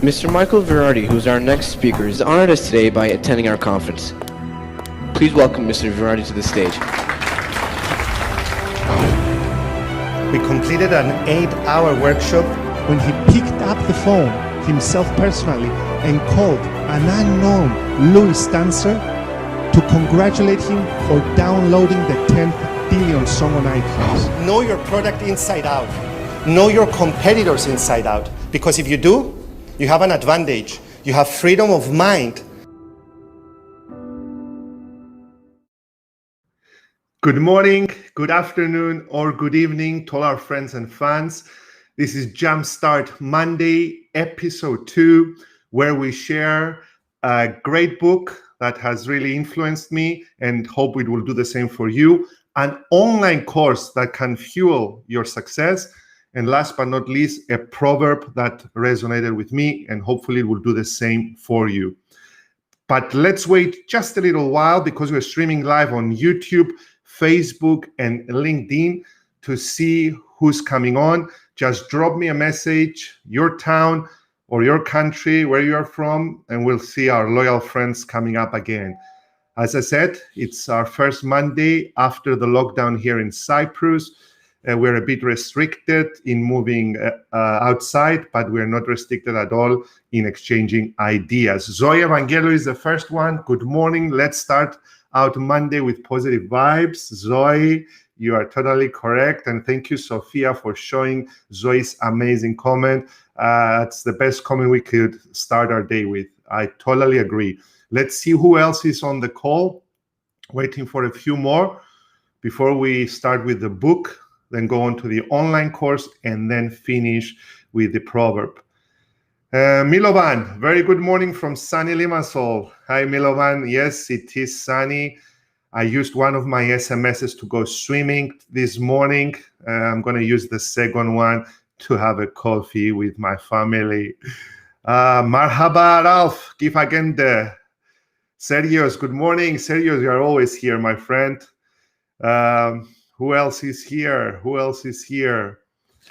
Mr. Michael Virardi, who is our next speaker, is honored us today by attending our conference. Please welcome Mr. Virardi to the stage. We completed an 8-hour workshop when he picked up the phone himself personally and called an unknown Louis Stancer to congratulate him for downloading the 10th billion song on iTunes. Know your product inside out. Know your competitors inside out. Because if you do, you have an advantage. You have freedom of mind. Good morning, good afternoon, or good evening to all our friends and fans. This is Jumpstart Monday, episode 2, where we share a great book that has really influenced me and hope it will do the same for you. An online course that can fuel your success. And last but not least, a proverb that resonated with me and hopefully it will do the same for you. But let's wait just a little while because we're streaming live on YouTube, Facebook, and LinkedIn to see who's coming on. Just drop me a message, your town or your country, where you are from, and we'll see our loyal friends coming up again. As I said, it's our first Monday after the lockdown here in Cyprus. We're a bit restricted in moving outside, but we're not restricted at all in exchanging ideas. Zoe Evangelou is the first one. Good morning. Let's start out Monday with positive vibes. Zoe, you are totally correct. And thank you, Sophia, for showing Zoe's amazing comment. It's the best comment we could start our day with. I totally agree. Let's see who else is on the call. Waiting for a few more before we start with the book, then go on to the online course, and then finish with the proverb. Milovan, very good morning from sunny Limassol. Hi, Milovan. Yes, it is sunny. I used one of my SMSs to go swimming this morning. I'm going to use the second one to have a coffee with my family. Marhaba, Ralph. Kif agende? Serios, good morning. Serios, you are always here, my friend. Who else is here? Who else is here?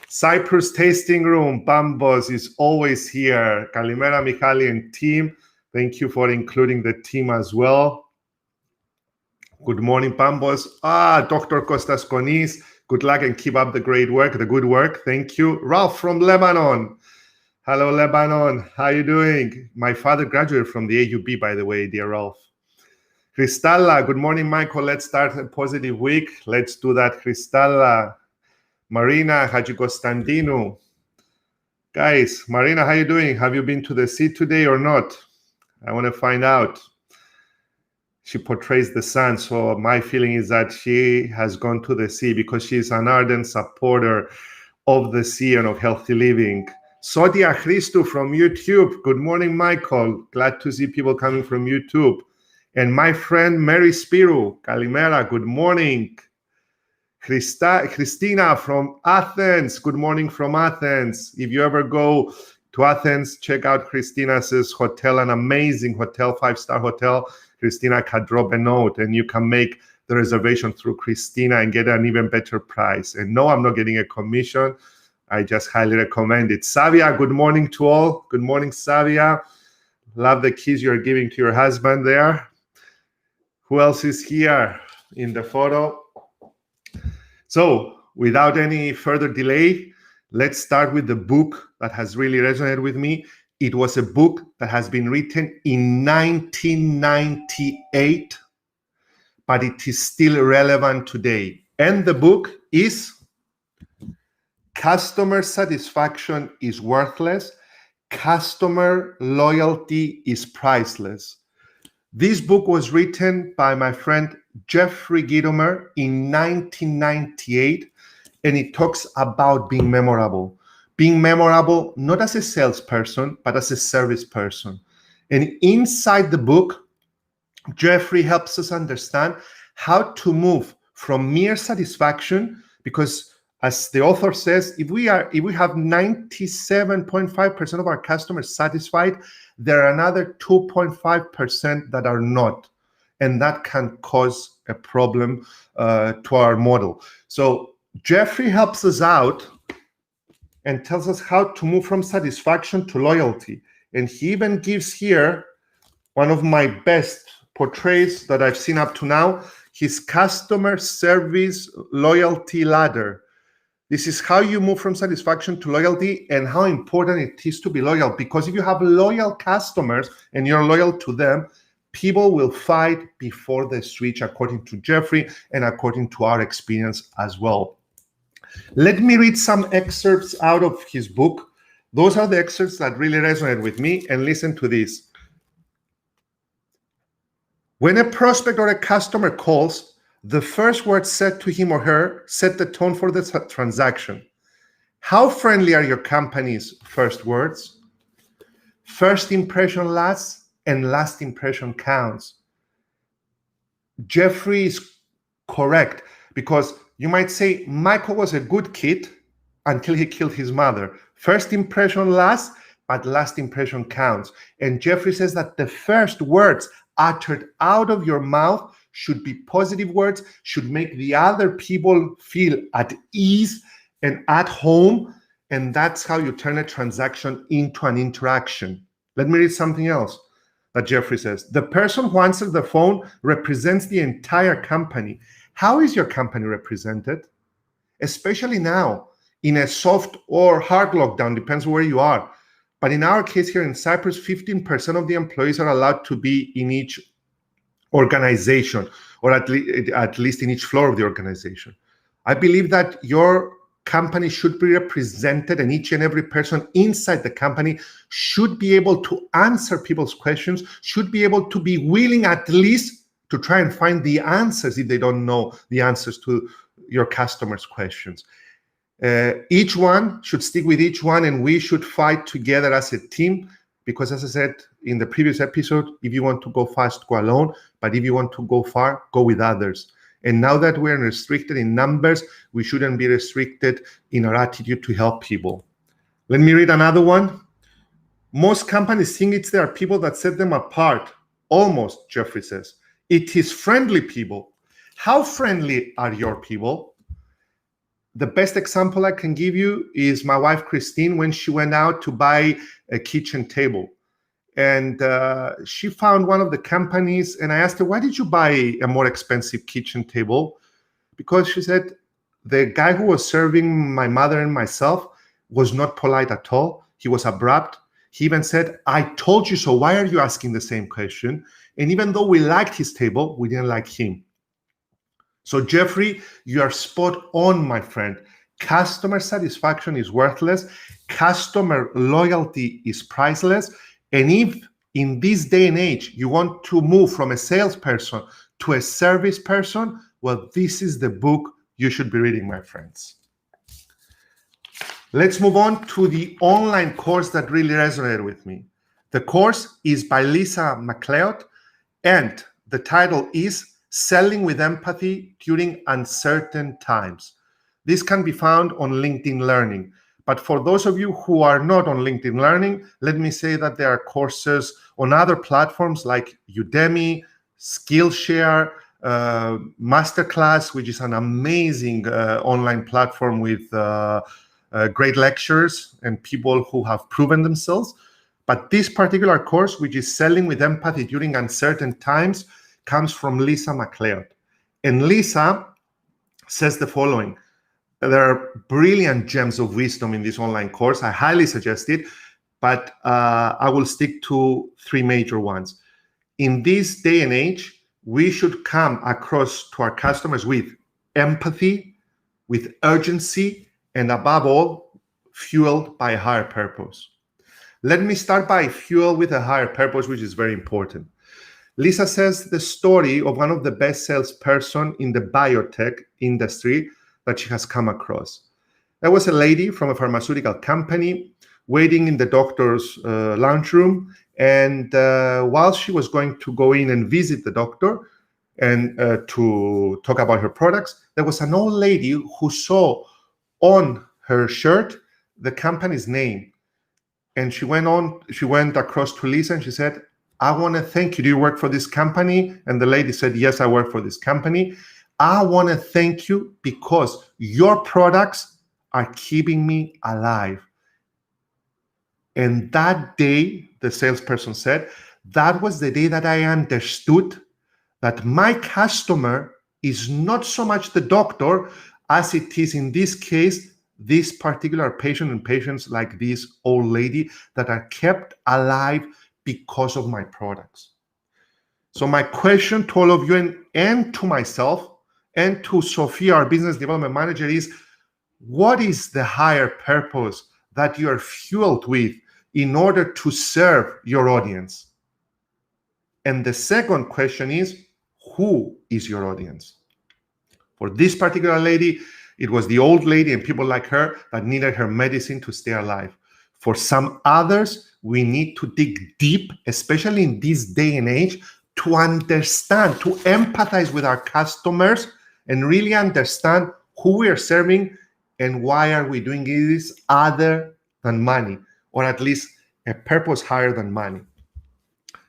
Cyprus Tasting Room, Bambos is always here. Kalimera, Michali, and team. Thank you for including the team as well. Good morning, Bambos. Dr. Kostas Konis, good luck and keep up the great work, the good work. Thank you. Ralph from Lebanon. Hello, Lebanon. How are you doing? My father graduated from the AUB, by the way, dear Ralph. Cristalla, good morning, Michael. Let's start a positive week. Let's do that, Cristalla. Marina, Hadjikostandinu. Guys, Marina, how are you doing? Have you been to the sea today or not? I want to find out. She portrays the sun, so my feeling is that she has gone to the sea because she's an ardent supporter of the sea and of healthy living. Sodia Christou from YouTube. Good morning, Michael. Glad to see people coming from YouTube. And my friend Mary Spirou. Kalimera, good morning. Christina from Athens. Good morning from Athens. If you ever go to Athens, check out Christina's hotel, an amazing hotel, 5-star hotel. Christina can drop a note and you can make the reservation through Christina and get an even better price. And no, I'm not getting a commission. I just highly recommend it. Savia, good morning to all. Good morning, Savia. Love the kiss you're giving to your husband there. Who else is here in the photo? So without any further delay, let's start with the book that has really resonated with me. It was a book that has been written in 1998, but it is still relevant today. And the book is Customer Satisfaction is Worthless. Customer Loyalty is Priceless. This book was written by my friend Jeffrey Gitomer in 1998, and it talks about being memorable. Being memorable not as a salesperson, but as a service person. And inside the book, Jeffrey helps us understand how to move from mere satisfaction, because as the author says, if we have 97.5% of our customers satisfied, there are another 2.5% that are not. And that can cause a problem to our model. So Jeffrey helps us out and tells us how to move from satisfaction to loyalty. And he even gives here one of my best portraits that I've seen up to now, his customer service loyalty ladder. This is how you move from satisfaction to loyalty and how important it is to be loyal. Because if you have loyal customers and you're loyal to them, people will fight before they switch, according to Jeffrey and according to our experience as well. Let me read some excerpts out of his book. Those are the excerpts that really resonate with me, and listen to this. When a prospect or a customer calls, the first words said to him or her set the tone for the transaction. How friendly are your company's first words? First impression lasts, and last impression counts. Jeffrey is correct, because you might say Michael was a good kid until he killed his mother. First impression lasts, but last impression counts. And Jeffrey says that the first words uttered out of your mouth should be positive words, should make the other people feel at ease and at home. And that's how you turn a transaction into an interaction. Let me read something else that Jeffrey says. The person who answers the phone represents the entire company. How is your company represented? Especially now, in a soft or hard lockdown, depends where you are. But in our case here in Cyprus, 15% of the employees are allowed to be in each organization, or at least in each floor of the organization. I believe that your company should be represented, and each and every person inside the company should be able to answer people's questions, should be able to be willing at least to try and find the answers if they don't know the answers to your customers' questions. Each one should stick with each one, and we should fight together as a team, because as I said in the previous episode, if you want to go fast, go alone, but if you want to go far, go with others. And now that we're restricted in numbers, we shouldn't be restricted in our attitude to help people. Let me read another one. Most companies think it's their people that set them apart. Almost, Jeffrey says. It is friendly people. How friendly are your people? The best example I can give you is my wife, Christine, when she went out to buy a kitchen table. And she found one of the companies, and I asked her, why did you buy a more expensive kitchen table? Because she said, the guy who was serving my mother and myself was not polite at all. He was abrupt. He even said, I told you so. Why are you asking the same question? And even though we liked his table, we didn't like him. So Jeffrey, you are spot on, my friend. Customer satisfaction is worthless. Customer loyalty is priceless. And if in this day and age you want to move from a salesperson to a service person, well, this is the book you should be reading, my friends. Let's move on to the online course that really resonated with me. The course is by Lisa MacLeod, and the title is Selling with Empathy During Uncertain Times. This can be found on LinkedIn Learning. But for those of you who are not on LinkedIn Learning, let me say that there are courses on other platforms like Udemy, Skillshare, Masterclass, which is an amazing online platform with great lectures and people who have proven themselves. But this particular course, which is Selling with Empathy During Uncertain Times, comes from Lisa MacLeod. And Lisa says the following. There are brilliant gems of wisdom in this online course. I highly suggest it, but I will stick to three major ones. In this day and age, we should come across to our customers with empathy, with urgency, and above all, fueled by a higher purpose. Let me start by fuel with a higher purpose, which is very important. Lisa says the story of one of the best salesperson in the biotech industry that she has come across. There was a lady from a pharmaceutical company waiting in the doctor's lounge room, and while she was going to go in and visit the doctor and to talk about her products, there was an old lady who saw on her shirt the company's name. And she went across to Lisa and she said, I want to thank you. Do you work for this company? And the lady said, yes, I work for this company. I want to thank you because your products are keeping me alive. And that day, the salesperson said, that was the day that I understood that my customer is not so much the doctor as it is, in this case, this particular patient and patients like this old lady that are kept alive because of my products. So my question to all of you and to myself and to Sophia, our business development manager, is what is the higher purpose that you are fueled with in order to serve your audience? And the second question is, who is your audience? For this particular lady, it was the old lady and people like her that needed her medicine to stay alive. For some others, we need to dig deep, especially in this day and age, to understand, to empathize with our customers and really understand who we are serving and why are we doing this other than money, or at least a purpose higher than money.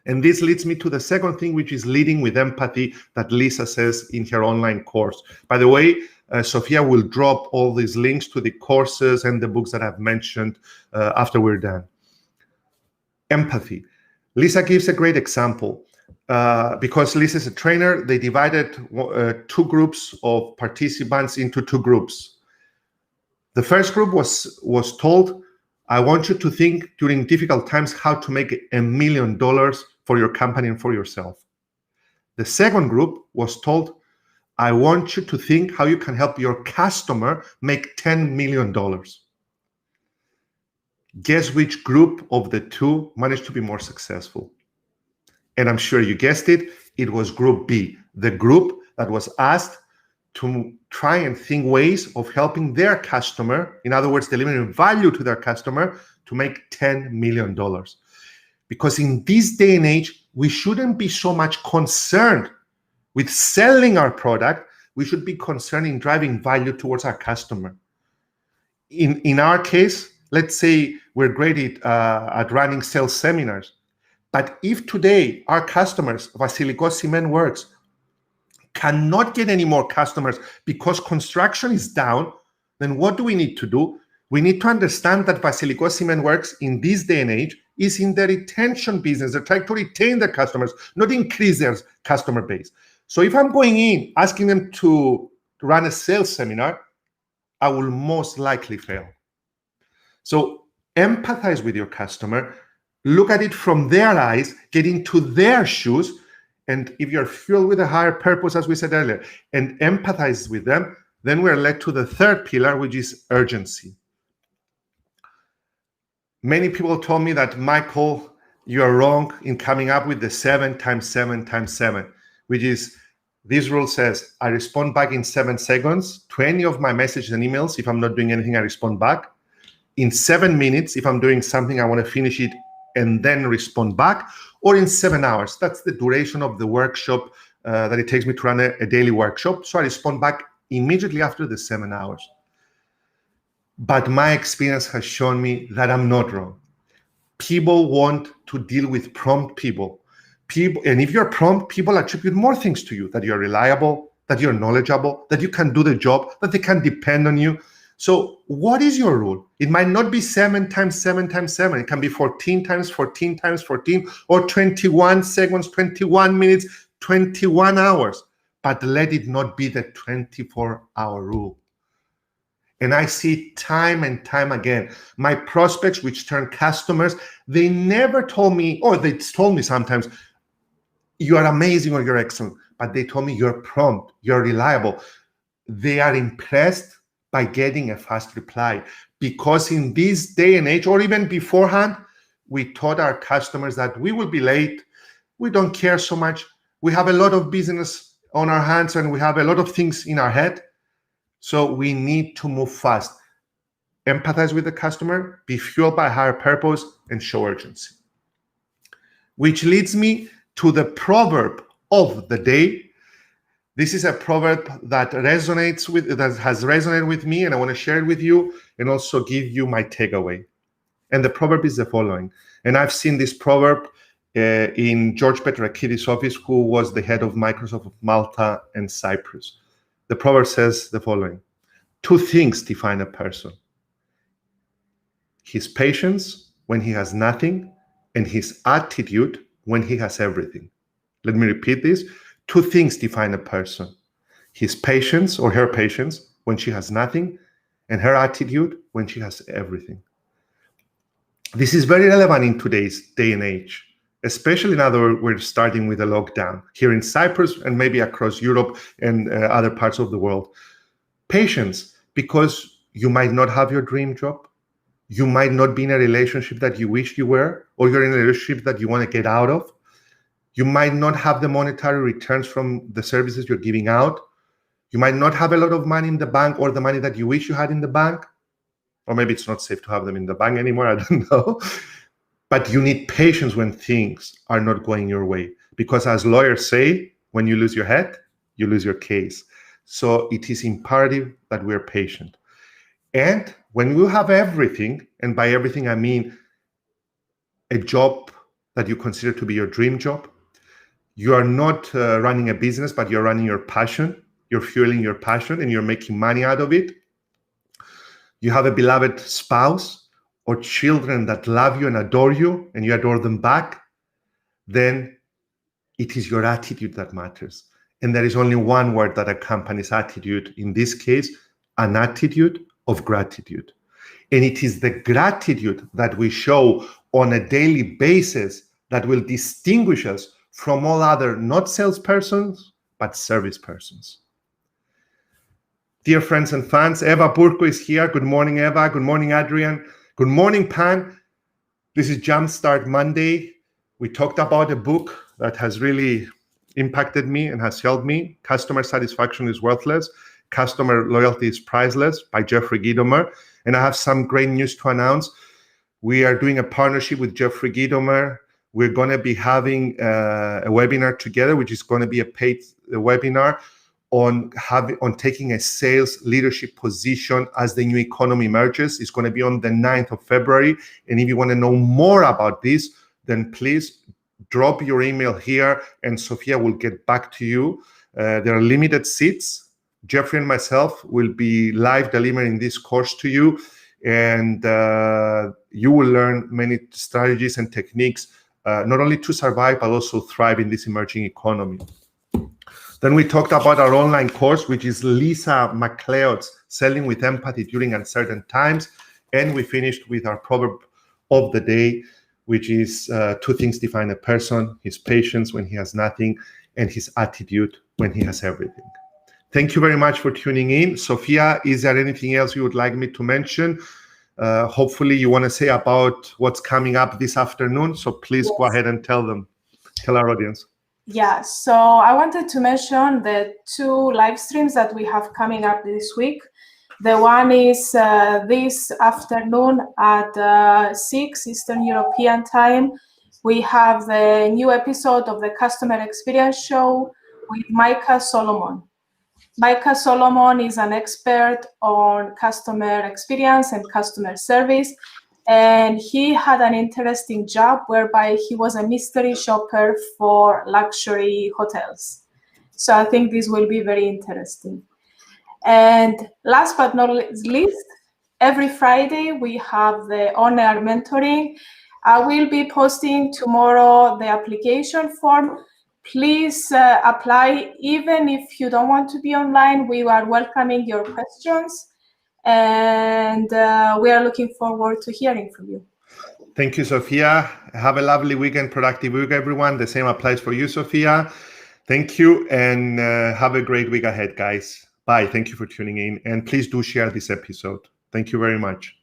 And this leads me to the second thing, which is leading with empathy, that Lisa says in her online course. By the way, Sophia will drop all these links to the courses and the books that I've mentioned after we're done. Empathy. Lisa gives a great example. Because Lisa is a trainer, they divided two groups of participants into two groups. The first group was told, I want you to think during difficult times how to make $1 million for your company and for yourself. The second group was told, I want you to think how you can help your customer make $10 million. Guess which group of the two managed to be more successful? And I'm sure you guessed it, it was group B, the group that was asked to try and think ways of helping their customer, in other words, delivering value to their customer to make $10 million. Because in this day and age, we shouldn't be so much concerned with selling our product. We should be concerned in driving value towards our customer. In our case, let's say we're great at running sales seminars. But if today our customers, Vasilikos Cement Works, cannot get any more customers because construction is down, then what do we need to do? We need to understand that Vasilikos Cement Works in this day and age is in the retention business. They're trying to retain their customers, not increase their customer base. So if I'm going in asking them to run a sales seminar, I will most likely fail. So empathize with your customer, look at it from their eyes, get into their shoes, and if you're fueled with a higher purpose, as we said earlier, and empathize with them, then we're led to the third pillar, which is urgency. Many people told me that, Michael, you are wrong in coming up with the 7 times 7 times 7, which is, this rule says, I respond back in 7 seconds to any of my messages and emails. If I'm not doing anything, I respond back. In 7 minutes, if I'm doing something, I want to finish it and then respond back, or in 7 hours. That's the duration of the workshop that it takes me to run a daily workshop. So I respond back immediately after the 7 hours. But my experience has shown me that I'm not wrong. People want to deal with prompt people. And if you're prompt, people attribute more things to you, that you're reliable, that you're knowledgeable, that you can do the job, that they can depend on you. So what is your rule? It might not be 7 times 7 times 7. It can be 14 times 14 times 14, or 21 seconds, 21 minutes, 21 hours. But let it not be the 24-hour rule. And I see time and time again, my prospects, which turn customers, they never told me, or they told me sometimes, you are amazing or you're excellent, but they told me you're prompt, you're reliable. They are impressed by getting a fast reply, because in this day and age, or even beforehand, we taught our customers that we will be late. We don't care so much. We have a lot of business on our hands and we have a lot of things in our head. So we need to move fast. Empathize with the customer, be fueled by higher purpose, and show urgency. Which leads me to the proverb of the day. This is a proverb that has resonated with me, and I want to share it with you and also give you my takeaway. And the proverb is the following. And I've seen this proverb in George Petrakidis' office, who was the head of Microsoft of Malta and Cyprus. The proverb says the following: 2 things define a person: his patience when he has nothing, and his attitude when he has everything. Let me repeat this. Two things define a person: his patience or her patience when she has nothing, and her attitude when she has everything. This is very relevant in today's day and age, especially now that we're starting with a lockdown here in Cyprus and maybe across Europe and other parts of the world. Patience, because you might not have your dream job. You might not be in a relationship that you wish you were, or you're in a relationship that you want to get out of. You might not have the monetary returns from the services you're giving out. You might not have a lot of money in the bank, or the money that you wish you had in the bank. Or maybe it's not safe to have them in the bank anymore, I don't know. But you need patience when things are not going your way. Because as lawyers say, when you lose your head, you lose your case. So it is imperative that we're patient. And when you have everything, and by everything I mean a job that you consider to be your dream job, you are not running a business, but you're running your passion. You're fueling your passion and you're making money out of it. You have a beloved spouse or children that love you and adore you, and you adore them back, then it is your attitude that matters. And there is only one word that accompanies attitude, in this case, an attitude of gratitude. And it is the gratitude that we show on a daily basis that will distinguish us from all other not salespersons, but service persons. Dear friends and fans, Eva Burko is here. Good morning, Eva. Good morning, Adrian. Good morning, Pan. This is Jumpstart Monday. We talked about a book that has really impacted me and has helped me. Customer Satisfaction is Worthless. Customer Loyalty is Priceless by Jeffrey Gitomer. And I have some great news to announce. We are doing a partnership with Jeffrey Gitomer. We're going to be having a webinar together, which is going to be a paid webinar on taking a sales leadership position as the new economy emerges. It's going to be on the 9th of February. And if you want to know more about this, then please drop your email here and Sophia will get back to you. There are limited seats. Jeffrey and myself will be live delivering this course to you, and you will learn many strategies and techniques, not only to survive, but also thrive in this emerging economy. Then we talked about our online course, which is Lisa MacLeod's Selling with Empathy During Uncertain Times. And we finished with our proverb of the day, which is two things define a person: his patience when he has nothing, and his attitude when he has everything. Thank you very much for tuning in. Sophia, is there anything else you would like me to mention? Hopefully you want to say about what's coming up this afternoon. So please Go ahead and tell our audience. Yeah, so I wanted to mention the two live streams that we have coming up this week. The one is this afternoon at 6 Eastern European time. We have the new episode of the Customer Experience Show with Micah Solomon. Micah Solomon is an expert on customer experience and customer service, and he had an interesting job whereby he was a mystery shopper for luxury hotels. So I think this will be very interesting. And last but not least, every Friday we have the on-air mentoring. I will be posting tomorrow the application form. Please apply, even if you don't want to be online. We are welcoming your questions, and we are looking forward to hearing from you. Thank you, Sophia. Have a lovely weekend, productive week, everyone. The same applies for you, Sophia. Thank you, and have a great week ahead, guys. Bye. Thank you for tuning in, and please do share this episode. Thank you very much.